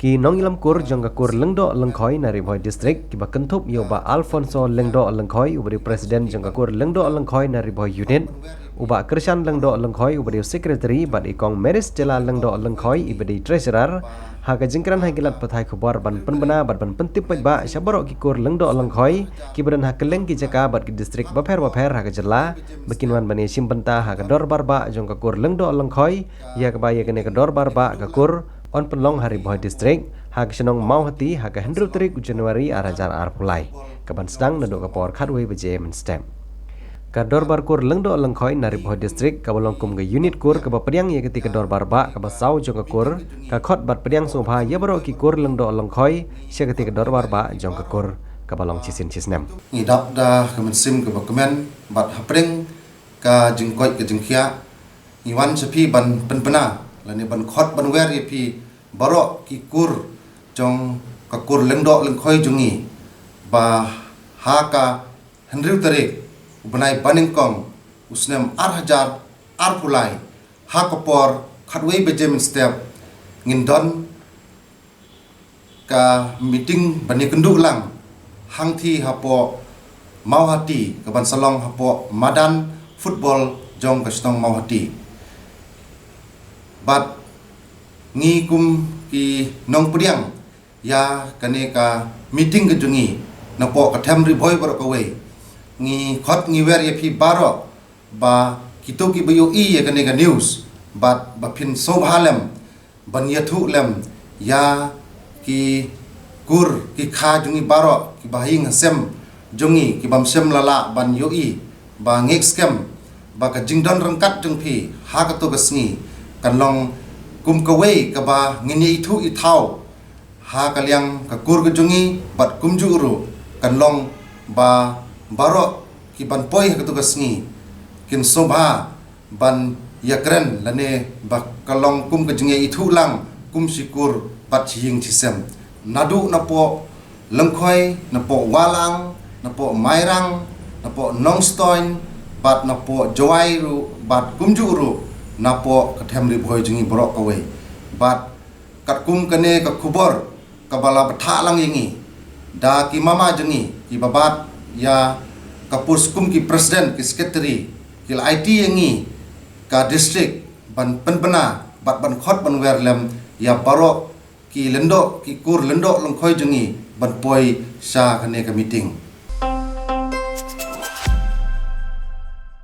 ki nong ilam kur jong kur lengdo lengkhoi nari boy district ki bakentup yo ba Alfonso lengdo lengkhoi ubari presiden jong kur lengdo lengkhoi nari boy unit uba Krishan lengdo lengkhoi ubari secretary bat ikong Meris jela lengdo lengkhoi ibadi treasurer haga jingkran hagilat pathai khabar ban penbena bat ban pentip ba syabaro ki kur lengdo lengkhoi ki badan hakeleng ki jaka bat ki district baper haga jela bekinwan bani simpenta haga dor barba jong kur lengdo lengkhoi ya ka ba ya kene ka dor barba ka kur on penlong hari boy district hak senong mau hati hak Hendro Trik Januari arajar arpulai kaban sedang nadok kapor khadwe beje men stem kador bar kur lengdo lengkhoi nari boy district kabalong kum ke unit kur ka pediang ye ketika dor barba ka basau jong kur ka khot bat pediang sobha ya baro ki kur lengdo lengkhoi se ketika dor barba jong kur kabalong cisin cisnem ngidap da kemensim ke bakemen bat hapring ka jengkoi ke jengkia iwan sepi ban penpena lani ban khot ban wer ye pi barok ki kur jong ka kur lengdo lengkhoi jungi ba ha ka Hendro Trik benai baningkong usnem arhajar arpulai ha kapor khatwei bejem step ngindon ka meeting bani kenduk lang hangthi hapo mau hati ka ban salong hapo madan football jong ka stong mau hati bat ngi kum ki nong pediang ya kane ka meeting ke jungi napo ka thamri boy bar ka we ngi khot ngi wer ye phi baro ba kito ki bayo i ye kane ka news bat ba phin sobhalem ban ye thu lem ya ki kur ki kha jungi baro ki bahing sem jungi ki bam sem lala ban yo i ba ngek scam ba ka jingdon rangkat jung phi ha ka to ka sngi kan long kum ka we ka ba ngini thu I thau ha kaliang ka kur ka jungi bat kum ju uru kan long ba baro ki ban poi ka tu ka sngi kin sobha ban yakren lane ba kalong kum ka jungi thu lang kum sikur bat hing chisem nadu napo lengkhoi napo walang napo mairang napo nongstoin bat napo joai ru bat kum ju uru napo kathem ri boy jungi borok kawe bat kat kum kane ka khubor kabala batha lang yingi da ki mama jungi ki babat ya kapus kum ki presiden ki secretary ki IT yingi ka district ban penbena bat ban khot ban wer lem ya barok ki lendo ki kur lendo lengkhoi jungi ban poi sa kane ka meeting